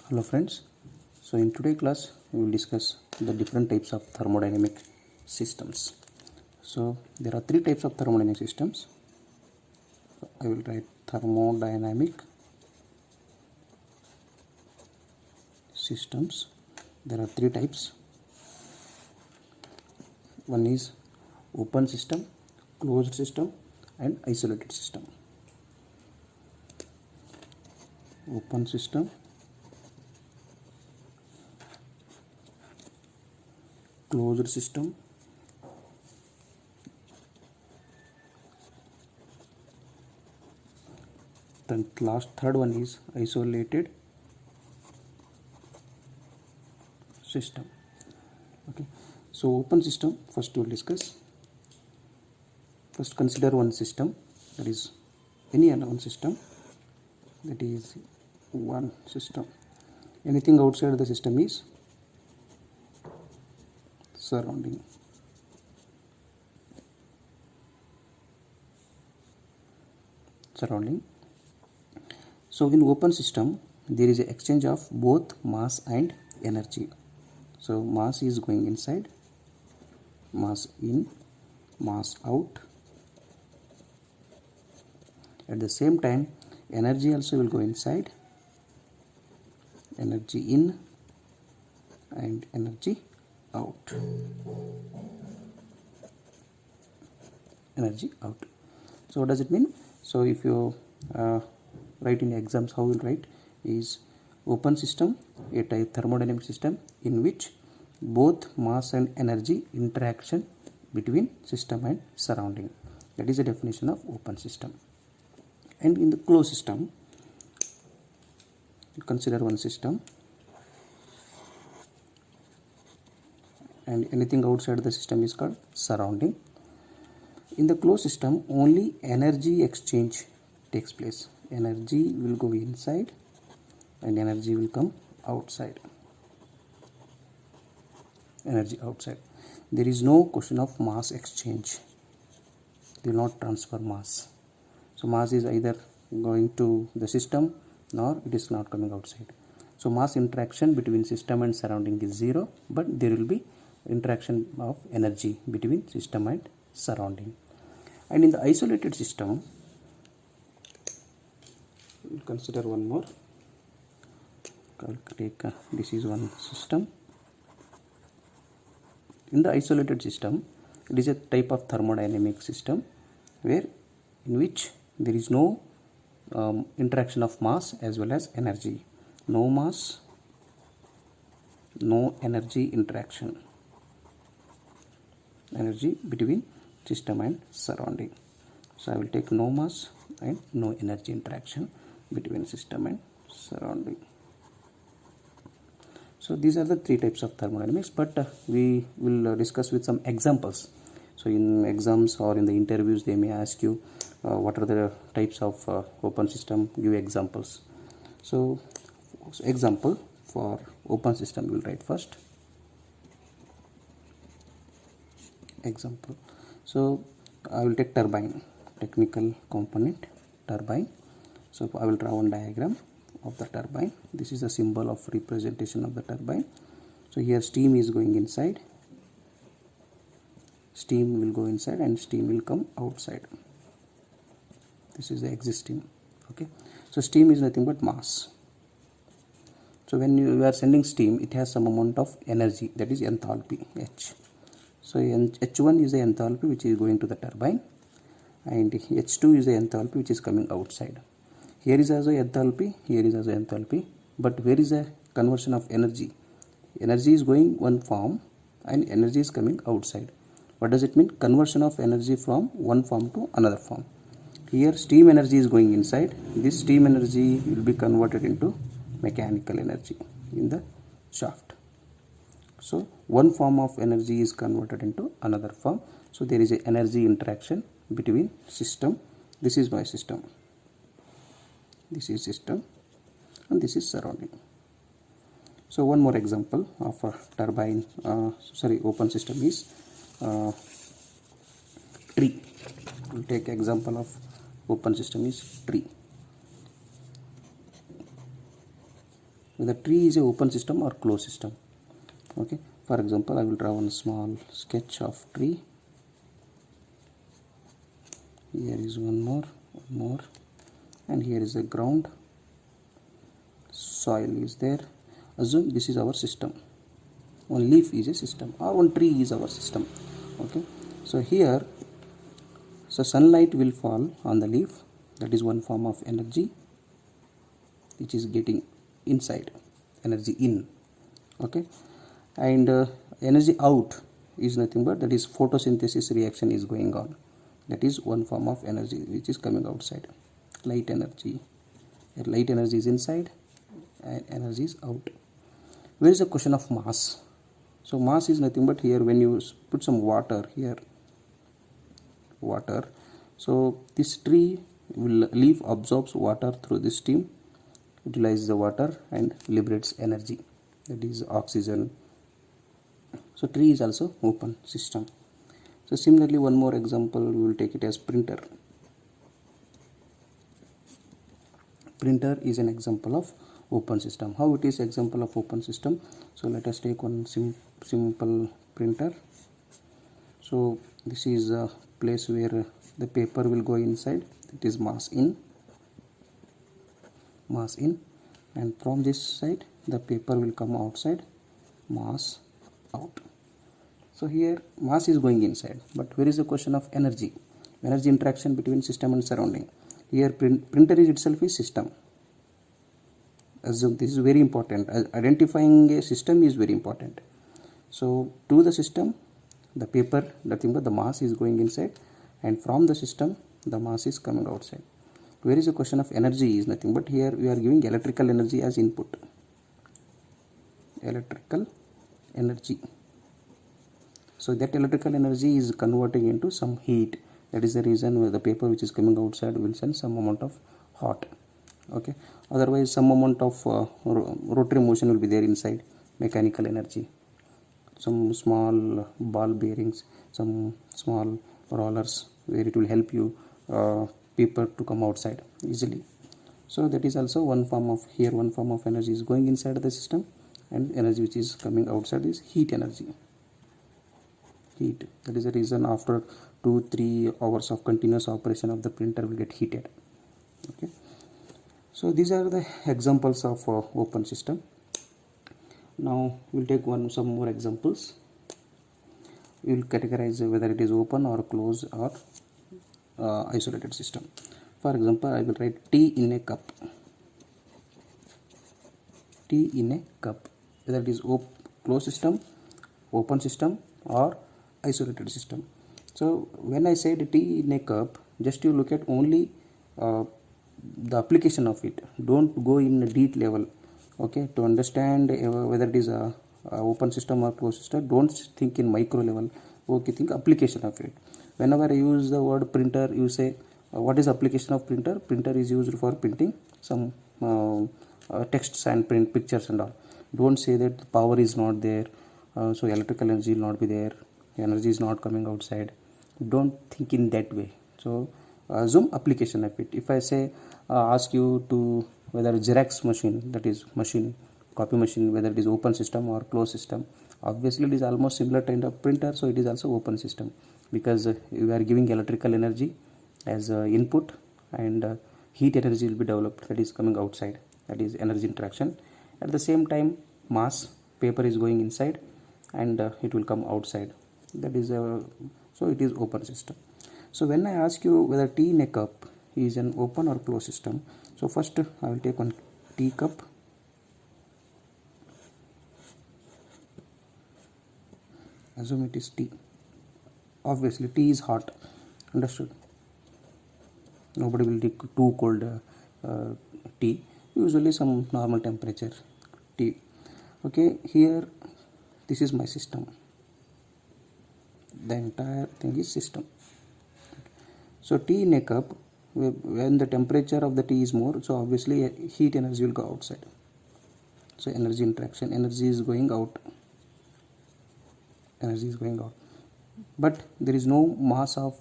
Hello friends, so in today's class we will discuss the different types of thermodynamic systems. So there are three types of thermodynamic systems. So I will write thermodynamic systems. There are three types. One is open system, closed system and isolated system. Open system, closed system, then third one is isolated system. Okay, so open system first we will discuss. First consider one system, that is any unknown system, that is one system. Anything outside the system is surrounding. So in open system there is an exchange of both mass and energy. So mass is going inside, mass in, mass out. At the same time energy also will go inside, energy in and energy out. Energy out. So what does it mean? So if you write in exams, how you will write is open system, a type thermodynamic system in which both mass and energy interaction between system and surrounding. That is the definition of open system. And in the closed system, you consider one system and anything outside the system is called surrounding. In the closed system only energy exchange takes place. Energy will go inside and energy will come outside. Energy outside. There is no question of mass exchange. They will not transfer mass. So mass is either going to the system or it is not coming outside. So mass interaction between system and surrounding is zero, but there will be interaction of energy between system and surrounding. And in the isolated system, we'll consider one more. This is one system. In the isolated system, it is a type of thermodynamic system where in which there is no interaction of mass as well as energy. No mass, no energy interaction. Energy between system and surrounding. So I will take no mass and no energy interaction between system and surrounding. So these are the three types of thermodynamics, but we will discuss with some examples. So in exams or in the interviews they may ask you what are the types of open system, give examples. So example for open system we will write first. Example. So I will take turbine, technical component turbine. So I will draw one diagram of the turbine. This is a symbol of representation of the turbine. So here steam is going inside, steam will go inside and steam will come outside. This is the existing. Okay, so steam is nothing but mass. So when you are sending steam, it has some amount of energy, that is enthalpy, H. So H1 is the enthalpy which is going to the turbine and H2 is the enthalpy which is coming outside. Here is also enthalpy, here is also enthalpy, but where is the conversion of energy? Energy is going one form and energy is coming outside. What does it mean? Conversion of energy from one form to another form. Here steam energy is going inside. This steam energy will be converted into mechanical energy in the shaft. So one form of energy is converted into another form. So there is an energy interaction between system. This is my system. This is system and this is surrounding. So one more example of a turbine, open system is tree. We'll take example of open system is tree. whether tree is a open system or closed system. Okay, for example, I will draw one small sketch of tree. Here is one more, and here is the ground. Soil is there. Assume this is our system. One leaf is a system, or one tree is our system. Okay, so here, so sunlight will fall on the leaf. That is one form of energy which is getting inside, energy in. Okay, and energy out is nothing but that is photosynthesis reaction is going on. That is one form of energy which is coming outside. Light energy. Light energy is inside and energy is out. Where is the question of mass? So mass is nothing but here when you put some water here, water, so this tree leaf absorbs water through the steam, utilizes the water and liberates energy, that is oxygen. So tree is also open system. So similarly, one more example, we will take it as printer. Printer is an example of open system. How it is example of open system? So let us take one simple printer. So this is a place where the paper will go inside. It is mass in, and from this side the paper will come outside, mass out. So here mass is going inside, but where is the question of energy interaction between system and surrounding? Here printer is itself is system. Assume this is very important. Identifying a system is very important. So to the system, the paper, nothing but the mass is going inside, and from the system the mass is coming outside. Where is the question of energy is nothing but here we are giving electrical energy as input. Electrical energy. So that electrical energy is converting into some heat. That is the reason where the paper which is coming outside will send some amount of hot. Okay. Otherwise, some amount of rotary motion will be there inside. Mechanical energy. Some small ball bearings, some small rollers where it will help you paper to come outside easily. So that is also one form of here. One form of energy is going inside the system, and energy which is coming outside is heat energy. Heat. That is the reason after 2-3 hours of continuous operation of the printer will get heated. Okay. So these are the examples of open system. Now we'll take some more examples. We will categorize whether it is open or closed or isolated system. For example, I will write tea in a cup. Tea in a cup. Whether it is closed system, open system or isolated system. So when I said tea in a cup, just you look at only the application of it. Don't go in a deep level. Okay, to understand whether it is a open system or closed system, don't think in micro level. Okay, think application of it. Whenever I use the word printer, you say what is application of printer? Printer is used for printing some texts and print pictures and all. Don't say that power is not there, so electrical energy will not be there, energy is not coming outside. Don't think in that way. So assume application of it. If I say ask you to whether Xerox machine, that is machine, copy machine, whether it is open system or closed system, obviously it is almost similar kind of printer, so it is also open system, because you are giving electrical energy as input, and heat energy will be developed, that is coming outside, that is energy interaction. At the same time, mass, paper is going inside and it will come outside, that is so it is open system. So when I ask you whether tea in a cup is an open or closed system, so first I will take one tea cup. Assume it is tea. Obviously tea is hot, understood? Nobody will take too cold tea. Usually some normal temperature tea. Okay, here this is my system. The entire thing is system. So tea in a cup, when the temperature of the tea is more, so obviously heat energy will go outside. So energy interaction, energy is going out. Energy is going out. But there is no mass of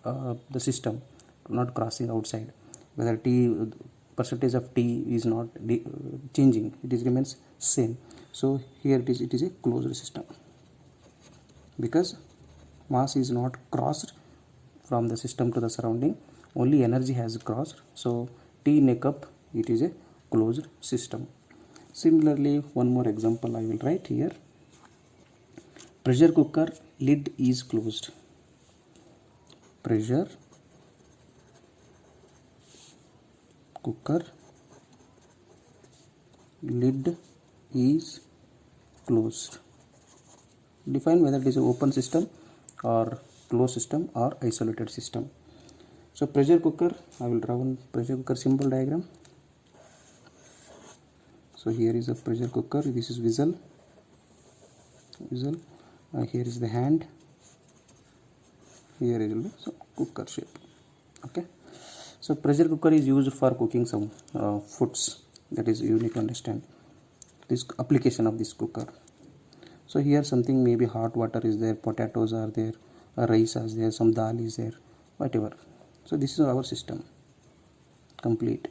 the system not crossing outside. Whether tea percentage of T is not changing, it is remains same. So here it is a closed system because mass is not crossed from the system to the surrounding, only energy has crossed. So T neck up, it is a closed system. Similarly, one more example I will write here. Pressure cooker lid is closed. Pressure cooker lid is closed. Define whether it is an open system or closed system or isolated system. So pressure cooker, I will draw one pressure cooker symbol diagram. So here is a pressure cooker, this is vessel, here is the hand, here is the cooker shape. Okay, so pressure cooker is used for cooking some foods, that is you need to understand this application of this cooker. So here something, maybe hot water is there, potatoes are there, rice is there, some dal is there, whatever. So this is our system complete.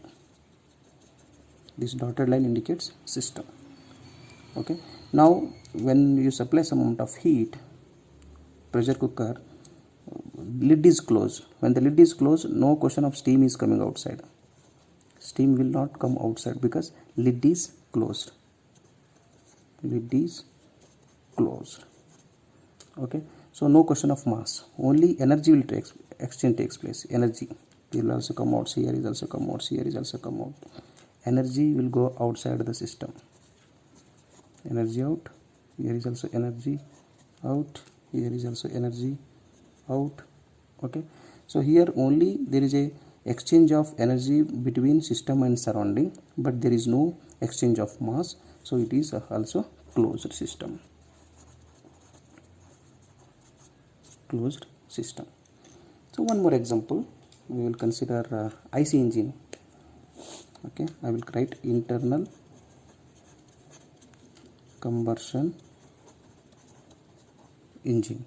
This dotted line indicates system. Okay, now when you supply some amount of heat, pressure cooker lid is closed. When the lid is closed, no question of steam is coming outside. Steam will not come outside because lid is closed. Lid is closed. Okay, so no question of mass, only energy will exchange takes place. Energy will also come out, here is also come out, here is also come out. Energy will go outside the system. Energy out, here is also energy out, here is also energy out. Okay, so here only there is a exchange of energy between system and surrounding, but there is no exchange of mass, so it is also closed system. Closed system. So one more example, we will consider IC engine. Okay, I will write internal combustion engine.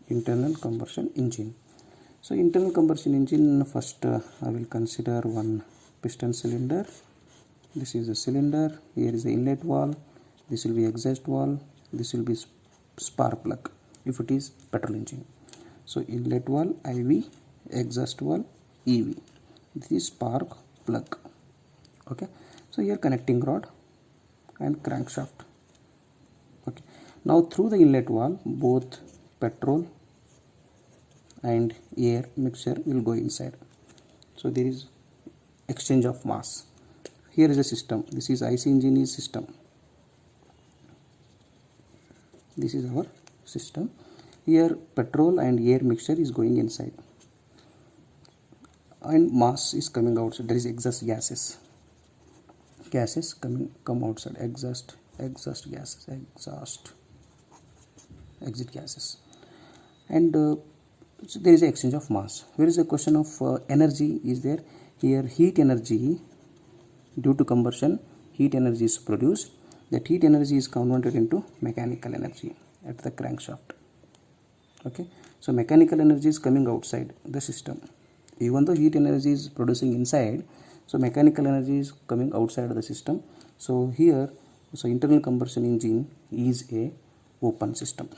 Internal combustion engine. So internal combustion engine, first I will consider one piston cylinder. This is a cylinder, here is the inlet valve, this will be exhaust valve, this will be spark plug if it is petrol engine. So inlet valve IV, exhaust valve EV, this is spark plug. Okay, so here connecting rod and crankshaft. Okay, now through the inlet valve both petrol and air mixture will go inside. So there is exchange of mass. Here is a system, this is IC engine is system. This is our system. Here petrol and air mixture is going inside and mass is coming outside. There is exhaust gases come outside, exit gases, and so there is an exchange of mass. Where is the question of energy is there? Here heat energy, due to combustion heat energy is produced. That heat energy is converted into mechanical energy at the crankshaft. Okay, so mechanical energy is coming outside the system, even though heat energy is producing inside, so mechanical energy is coming outside of the system. So here, so internal combustion engine is a open system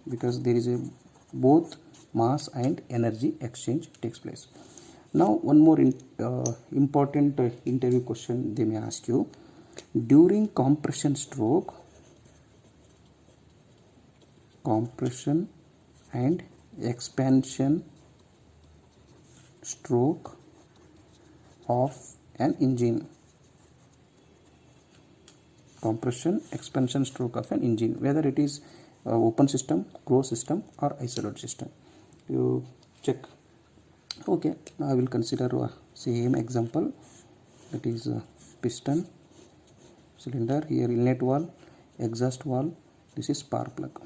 because there is a both mass and energy exchange takes place. Now one more important interview question they may ask you: during compression and expansion stroke of an engine. Compression, expansion stroke of an engine, whether it is open system, closed system or isolated system. You check. Okay, I will consider same example, that is piston cylinder, here inlet valve, exhaust valve, this is spark plug.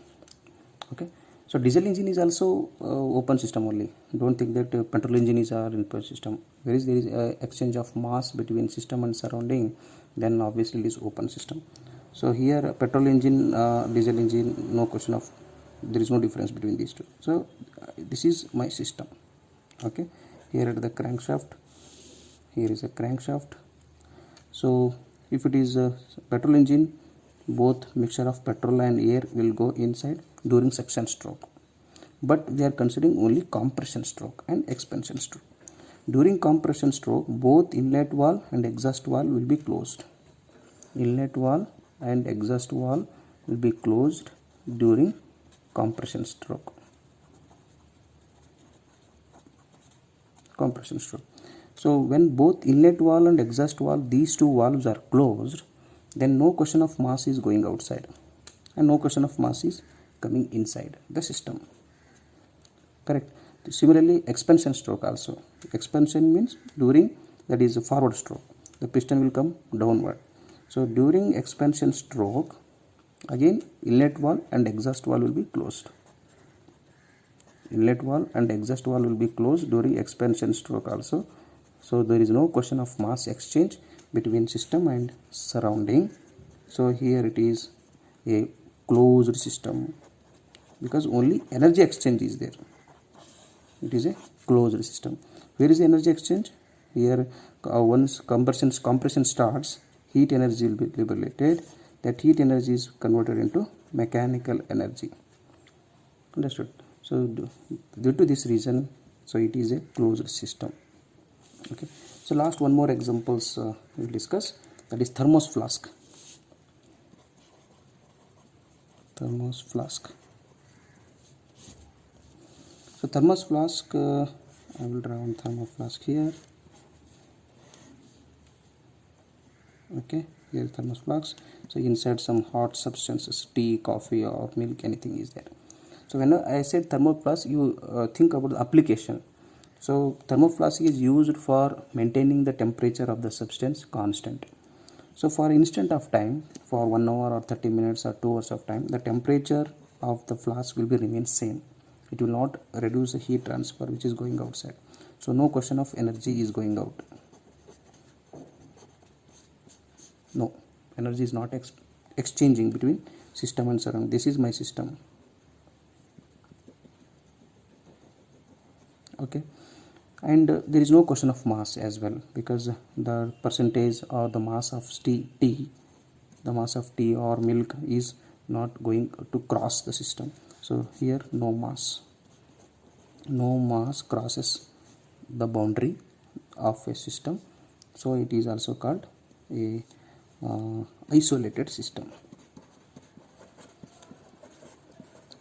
Okay, so diesel engine is also open system only. Don't think that petrol engine is our input system. There is exchange of mass between system and surrounding, then obviously it is open system. So here petrol engine, diesel engine, no question of there is no difference between these two. So this is my system. Okay, here at the crankshaft, here is a crankshaft. So if it is a petrol engine, both mixture of petrol and air will go inside during suction stroke, but we are considering only compression stroke and expansion stroke. During compression stroke, both inlet valve and exhaust valve will be closed. Inlet valve and exhaust valve will be closed during compression stroke. Compression stroke. So when both inlet valve and exhaust valve, these two valves are closed, then no question of mass is going outside and no question of mass is coming inside the system. Correct. Similarly, expansion stroke also. Expansion means during, that is a forward stroke, the piston will come downward. So during expansion stroke, again inlet valve and exhaust valve will be closed. Inlet valve and exhaust valve will be closed during expansion stroke also. So there is no question of mass exchange between system and surrounding. So here it is a closed system because only energy exchange is there. It is a closed system. Where is the energy exchange? Here once compression starts, heat energy will be liberated. That heat energy is converted into mechanical energy. Understood? So due to this reason, so it is a closed system. Okay. So last one more examples we'll discuss, that is thermos flask. Thermos flask. So thermos flask, I will draw one thermos flask here. Okay, here thermos flask. So inside some hot substances, tea, coffee or milk, anything is there. So when I said thermos flask, you think about the application. So thermos flask is used for maintaining the temperature of the substance constant. So for instant of time, for 1 hour or 30 minutes or 2 hours of time, the temperature of the flask will be remain same. It will not reduce the heat transfer which is going outside. So no question of energy is going out. No, energy is not exchanging between system and surrounding. This is my system. Okay, and there is no question of mass as well, because the percentage or the mass of tea, the mass of tea or milk is not going to cross the system. So here no mass crosses the boundary of a system. So it is also called a isolated system.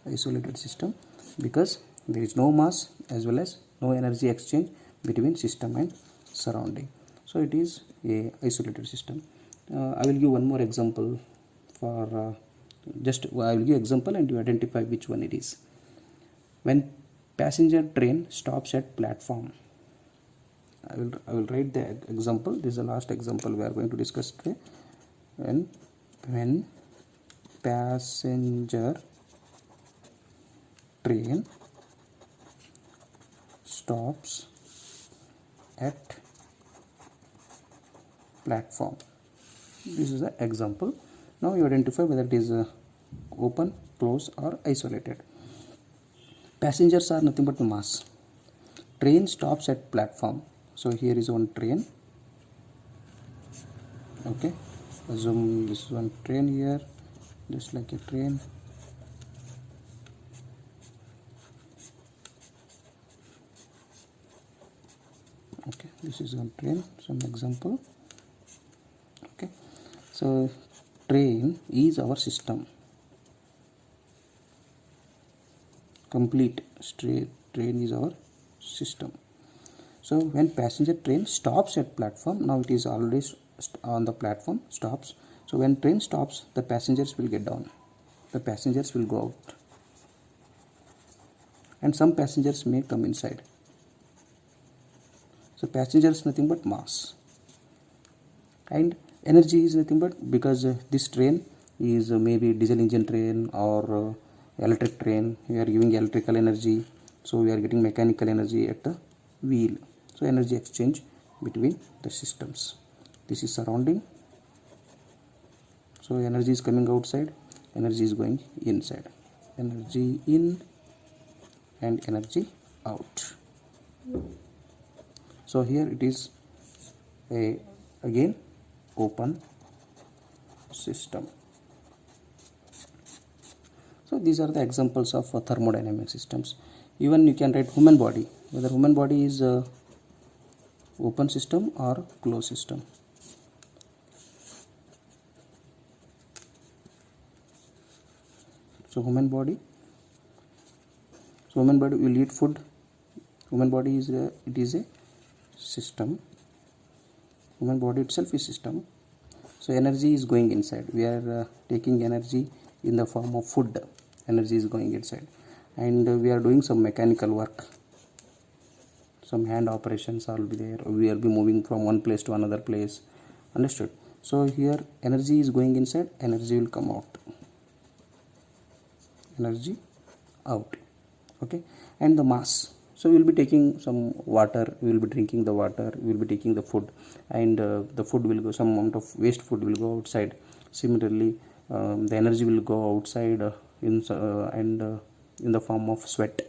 Isolated system because there is no mass as well as no energy exchange between system and surrounding. So it is a isolated system. I will give one more example for I will give example and you identify which one it is. When passenger train stops at platform, I will write the example. This is the last example we are going to discuss today. When passenger train stops at platform. This is the example. Now you identify whether it is open, closed or isolated. Passengers are nothing but mass. Train stops at platform. So here is one train. Okay, assume this is one train here, just like a train. Okay, this is one train, some example. Okay, so train is our system. Complete straight train is our system. So when passenger train stops at platform, now it is already on the platform, stops. So when train stops, the passengers will get down, the passengers will go out, and some passengers may come inside. So passengers nothing but mass, and energy is nothing but, because this train is maybe diesel engine train or electric train, we are giving electrical energy, so we are getting mechanical energy at the wheel. So energy exchange between the systems. This is surrounding, so energy is coming outside, energy is going inside. energy in and energy out. So here it is a again open system. So these are the examples of thermodynamic systems. Even you can write human body, whether human body is a open system or closed system. So human body will eat food. Human body is a system. Human body itself is system. So energy is going inside. We are taking energy in the form of food. Energy is going inside, and we are doing some mechanical work. Some hand operations will be there. We will be moving from one place to another place. Understood? So here energy is going inside. Energy will come out. Energy out. Okay. And the mass. So we will be taking some water. We will be drinking the water. We will be taking the food, and the food will go. Some amount of waste food will go outside. Similarly, the energy will go outside in the form of sweat.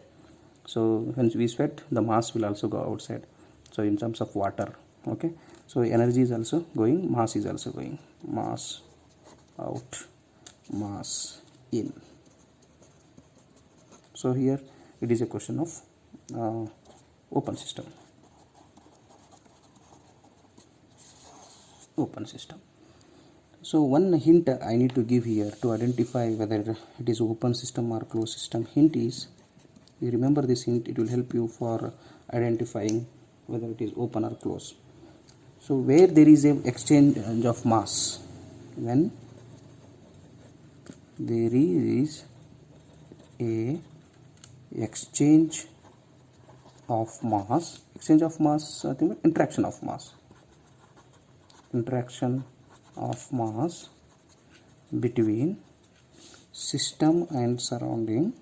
So when we sweat, the mass will also go outside. So in terms of water, okay. So energy is also going, mass is also going. Mass out, mass in. So here it is a question of open system. Open system. So one hint I need to give here to identify whether it is open system or closed system. Hint is, you remember this hint, it will help you for identifying whether it is open or closed. So where there is a exchange of mass, when there is a exchange of mass, nothing but interaction of mass, interaction of mass between system and surrounding,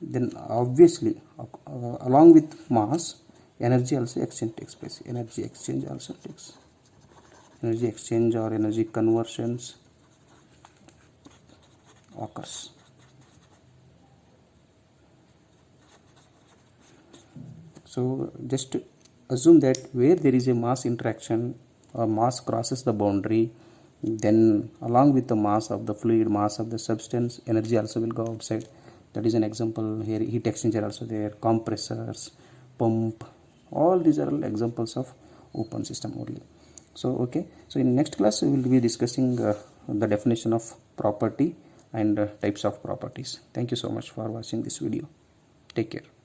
then obviously along with mass, energy also exchange takes place. Energy exchange or energy conversions occurs. So just assume that where there is a mass interaction or mass crosses the boundary, then along with the mass of the fluid, mass of the substance, energy also will go outside. That is an example here. Heat exchanger also there, compressors, pump, all these are all examples of open system only. So okay, so in next class we will be discussing the definition of property and types of properties. Thank you so much for watching this video. Take care.